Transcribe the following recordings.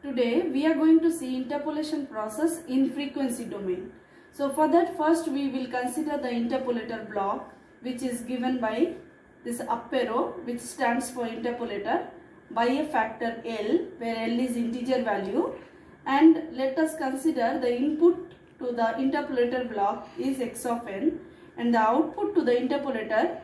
Today we are going to see interpolation process in frequency domain. So for that, first we will consider the interpolator block, which is given by this up arrow, which stands for interpolator, by a factor L, where L is integer value, and let us consider the input to the interpolator block is x of n, and the output to the interpolator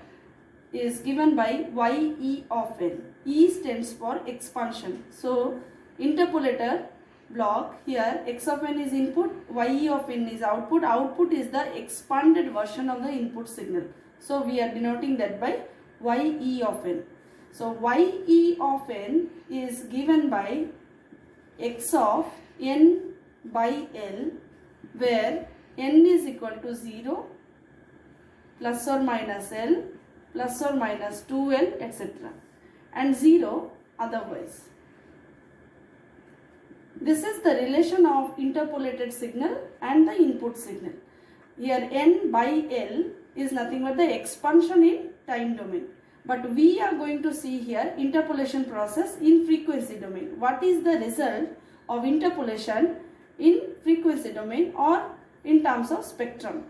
is given by ye of n. E stands for expansion. So interpolator block, here x of n is input, ye of n is output. Output is the expanded version of the input signal. So we are denoting that by ye of n. So ye of n is given by x of n by L, where n is equal to 0, plus or minus L, plus or minus 2L, etc. and 0 otherwise. This is the relation of interpolated signal and the input signal. Here n by L is nothing but the expansion in time domain. But we are going to see here interpolation process in frequency domain. What is the result of interpolation in frequency domain or in terms of spectrum?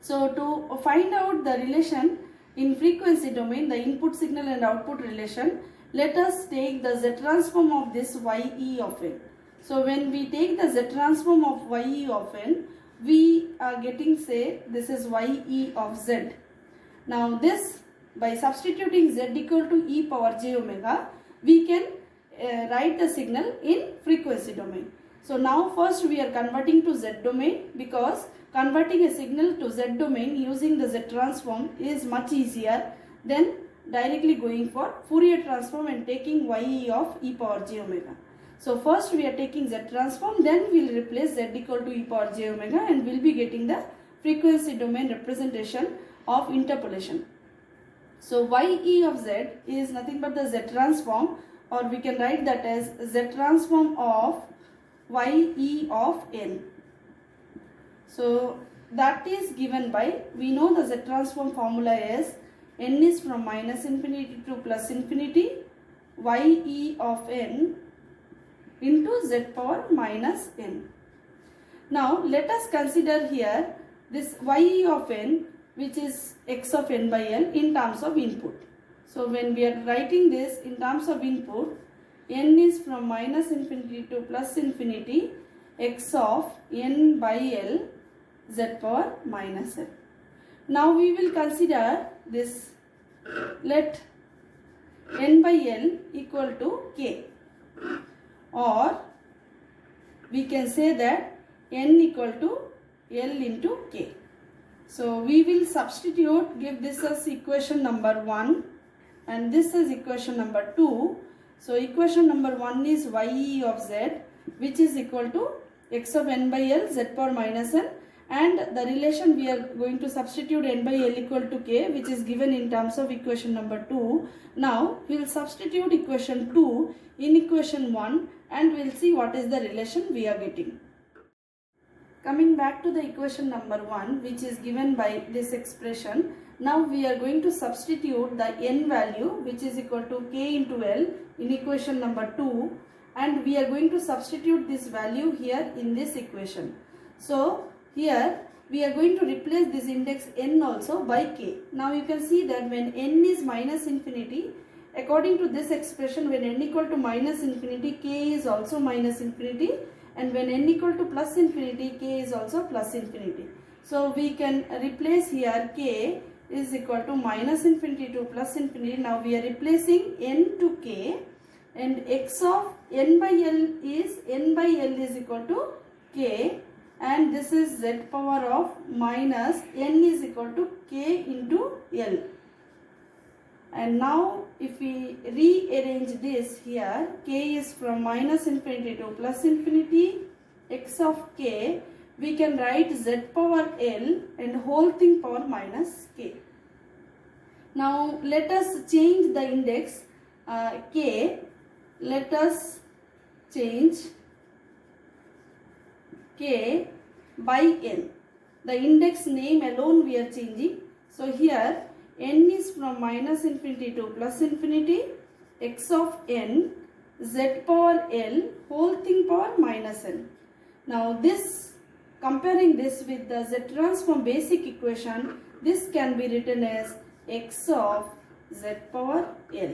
So to find out the relation in frequency domain, the input signal and output relation, let us take the Z transform of this ye of n. So when we take the Z transform of ye of n, we are getting, say, this is ye of z. Now this, by substituting z equal to e power j omega, we can write the signal in frequency domain. So now first we are converting to z domain, because converting a signal to z domain using the Z transform is much easier than directly going for Fourier transform and taking ye of e power j omega. So first we are taking Z transform, then we will replace z equal to e power j omega, and we will be getting the frequency domain representation of interpolation. So ye of z is nothing but the Z transform, or we can write that as Z transform of ye of n. So that is given by, we know the Z transform formula is n is from minus infinity to plus infinity, ye of n into z power minus n. Now let us consider here this ye of n, which is x of n by L, in terms of input. So when we are writing this in terms of input, n is from minus infinity to plus infinity, x of n by L, z power minus n. Now we will consider this, let n by L equal to k, or we can say that n equal to L into k. So we will substitute, give this as equation number 1 and this is equation number 2. So equation number 1 is ye of z, which is equal to x of n by L, z power minus n, and the relation we are going to substitute n by L equal to k, which is given in terms of equation number 2. Now we will substitute equation 2 in equation 1 and we will see what is the relation we are getting. Coming back to the equation number 1, which is given by this expression, now we are going to substitute the n value, which is equal to k into L, in equation number 2, and we are going to substitute this value here in this equation. So here we are going to replace this index n also by k. Now you can see that when n is minus infinity, according to this expression, when n equal to minus infinity, k is also minus infinity, and when n equal to plus infinity, k is also plus infinity. So we can replace here k is equal to minus infinity to plus infinity. Now we are replacing n to k, and x of n by L is equal to k, and this is z power of minus n is equal to k into L. And now if we rearrange this here, k is from minus infinity to plus infinity, x of k, we can write z power L and whole thing power minus k. Now let us change the index k. Let us change k by n. The index name alone we are changing. So here n is from minus infinity to plus infinity, x of n z power L whole thing power minus n. Now this, comparing this with the Z transform basic equation, this can be written as x of z power L.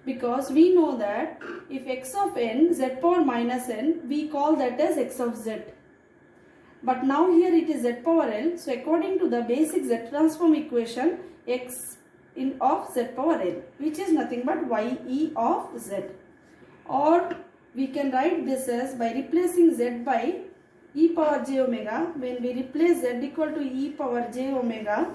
Because we know that if x of n, z power minus n, we call that as x of z. But now here it is z power L. So according to the basic Z transform equation, x of z power L, which is nothing but ye of z. Or we can write this as by replacing z by e power j omega. When we replace z equal to e power j omega,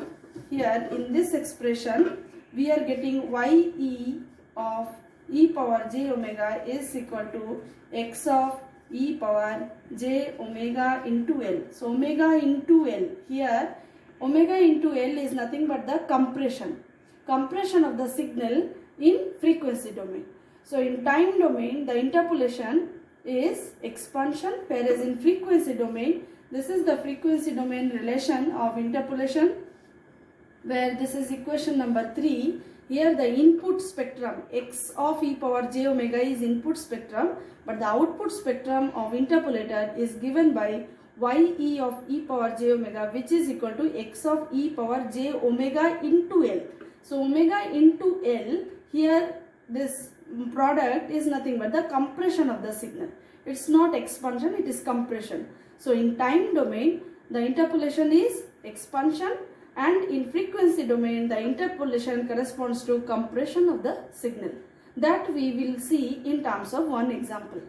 here in this expression we are getting ye of e power j omega is equal to x of e power j omega into L. So omega into L, here omega into L is nothing but the compression of the signal in frequency domain. So in time domain the interpolation is expansion, whereas in frequency domain, this is the frequency domain relation of interpolation, where this is equation number 3. Here the input spectrum x of e power j omega is input spectrum, but the output spectrum of interpolator is given by ye of e power j omega, which is equal to x of e power j omega into L. So omega into L, here this product is nothing but the compression of the signal. It's not expansion, it is compression. So in time domain the interpolation is expansion, and in frequency domain the interpolation corresponds to compression of the signal. That we will see in terms of one example.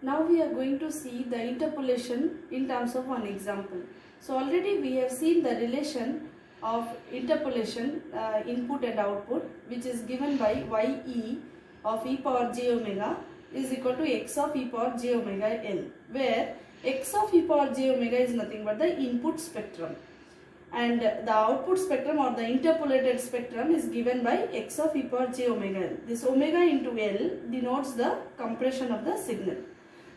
Now we are going to see the interpolation in terms of one example. So already we have seen the relation of interpolation input and output, which is given by ye of e power j omega is equal to x of e power j omega L, where x of e power j omega is nothing but the input spectrum, and the output spectrum or the interpolated spectrum is given by x of e power j omega L. This omega into L denotes the compression of the signal.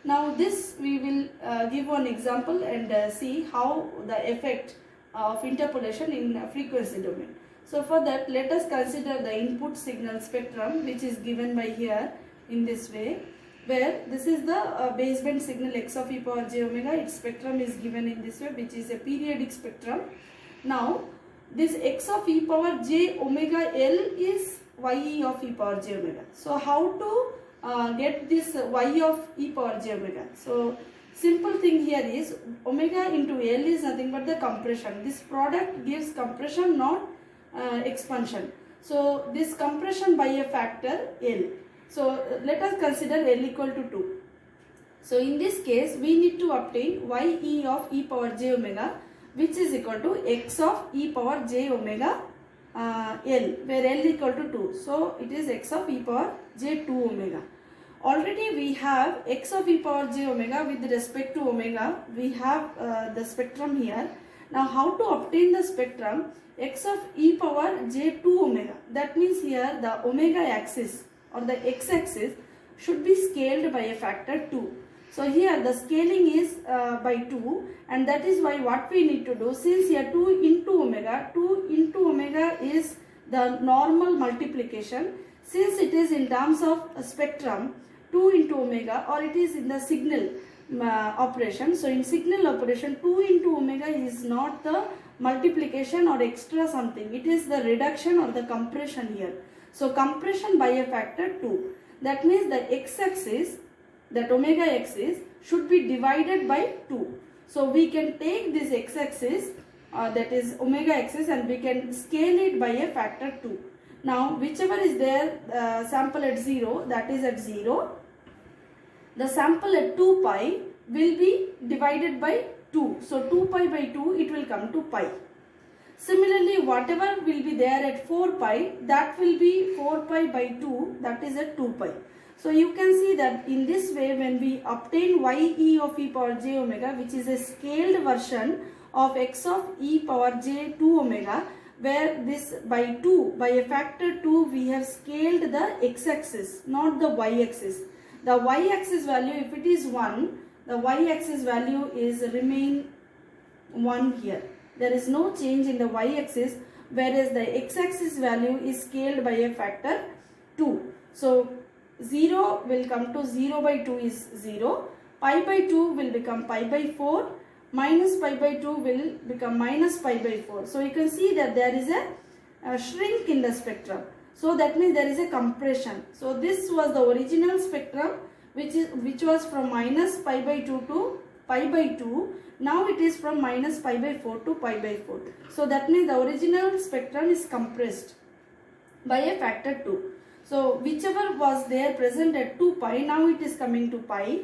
Now this we will give one example and see how the effect of interpolation in frequency domain. So for that, let us consider the input signal spectrum, which is given by here in this way, where this is the baseband signal x of e power j omega. Its spectrum is given in this way, which is a periodic spectrum. Now this x of e power j omega L is ye of e power j omega. So how to get this y of e power j omega? So simple thing here is omega into L is nothing but the compression. This product gives compression, not expansion. So this compression by a factor L. So let us consider L equal to 2. So in this case we need to obtain ye of e power j omega, which is equal to x of e power j omega L, where L equal to 2. So it is x of e power j 2 omega. Already we have x of e power j omega with respect to omega. We have the spectrum here. Now how to obtain the spectrum? X of e power j 2 omega. That means here the omega axis or the x axis should be scaled by a factor 2. So here the scaling is by 2, and that is why what we need to do, since here 2 into omega is the normal multiplication, since it is in terms of a spectrum 2 into omega, or it is in the signal operation. So in signal operation 2 into omega is not the multiplication or extra something, it is the reduction or the compression here. So compression by a factor 2. That means the x-axis, that omega axis, should be divided by 2. So we can take this x-axis, that is omega axis, and we can scale it by a factor 2. Now whichever is there, sample at 0, that is at 0. The sample at 2 pi will be divided by 2. So 2 pi by 2, it will come to pi. Similarly, whatever will be there at 4 pi, that will be 4 pi by 2, that is at 2 pi. So you can see that in this way, when we obtain ye of e power j omega, which is a scaled version of x of e power j 2 omega, where this by 2, by a factor 2, we have scaled the x-axis, not the y-axis. The y-axis value, if it is 1, the y-axis value is remain 1 here. There is no change in the y-axis, whereas the x-axis value is scaled by a factor 2. So 0 will come to 0 by 2 is 0, pi by 2 will become pi by 4, minus pi by 2 will become minus pi by 4. So you can see that there is a shrink in the spectrum. So that means there is a compression. So this was the original spectrum which was from minus pi by 2 to pi by 2. Now it is from minus pi by 4 to pi by 4. So that means the original spectrum is compressed by a factor 2. So whichever was there present at 2 pi, now it is coming to pi,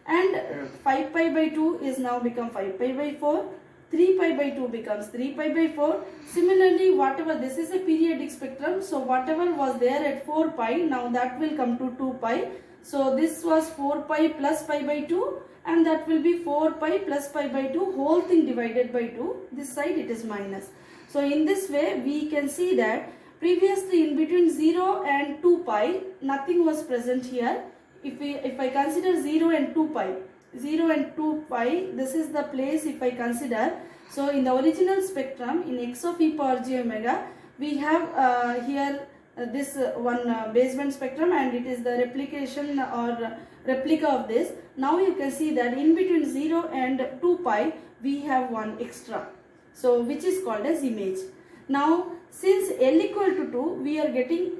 and 5 pi by 2 is now become 5 pi by 4, 3 pi by 2 becomes 3 pi by 4. Similarly, whatever, this is a periodic spectrum, so whatever was there at 4 pi, now that will come to 2 pi. So this was 4 pi plus pi by 2, and that will be 4 pi plus pi by 2, whole thing divided by 2. This side it is minus. So in this way we can see that previously in between 0 and 2 pi nothing was present here. If I consider 0 and 2 pi, 0 and 2 pi, this is the place if I consider. So in the original spectrum in x of e power j omega, we have here this one baseband spectrum, and it is the replication or replica of this. Now you can see that in between 0 and 2 pi we have one extra, so which is called as image. Now since L equal to 2, we are getting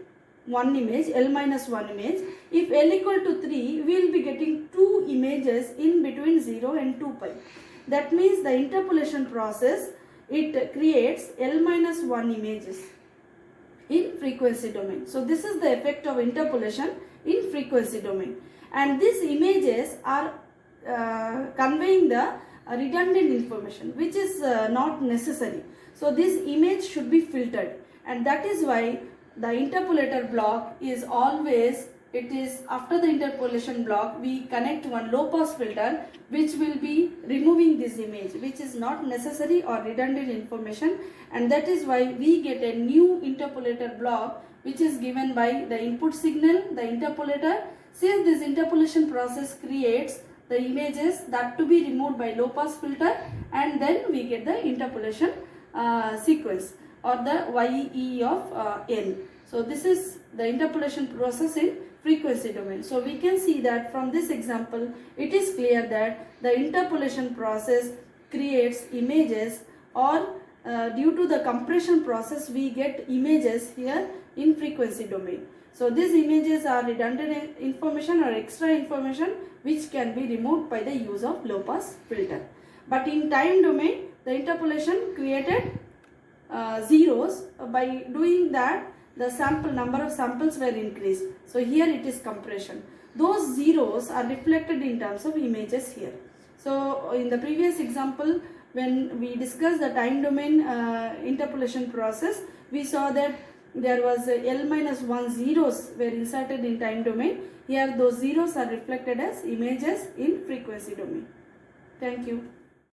one image, L minus 1 image. If L equal to 3, we will be getting 2 images in between 0 and 2 pi. That means the interpolation process, it creates L minus 1 images in frequency domain. So this is the effect of interpolation in frequency domain, and these images are conveying the redundant information which is not necessary. So this image should be filtered, and that is why the interpolator block is always, it is after the interpolation block we connect one low pass filter which will be removing this image which is not necessary or redundant information, and that is why we get a new interpolator block which is given by the input signal, the interpolator. Since this interpolation process creates the images that to be removed by low pass filter, and then we get the interpolation sequence or the YE of N. So this is the interpolation process in frequency domain. So we can see that from this example it is clear that the interpolation process creates images, or due to the compression process we get images here in frequency domain. So these images are redundant information or extra information which can be removed by the use of low pass filter. But in time domain the interpolation created zeros. By doing that the number of samples were increased. So here it is compression. Those zeros are reflected in terms of images here. So in the previous example when we discussed the time domain interpolation process, we saw that there was L minus 1 zeros were inserted in time domain. Here those zeros are reflected as images in frequency domain. Thank you.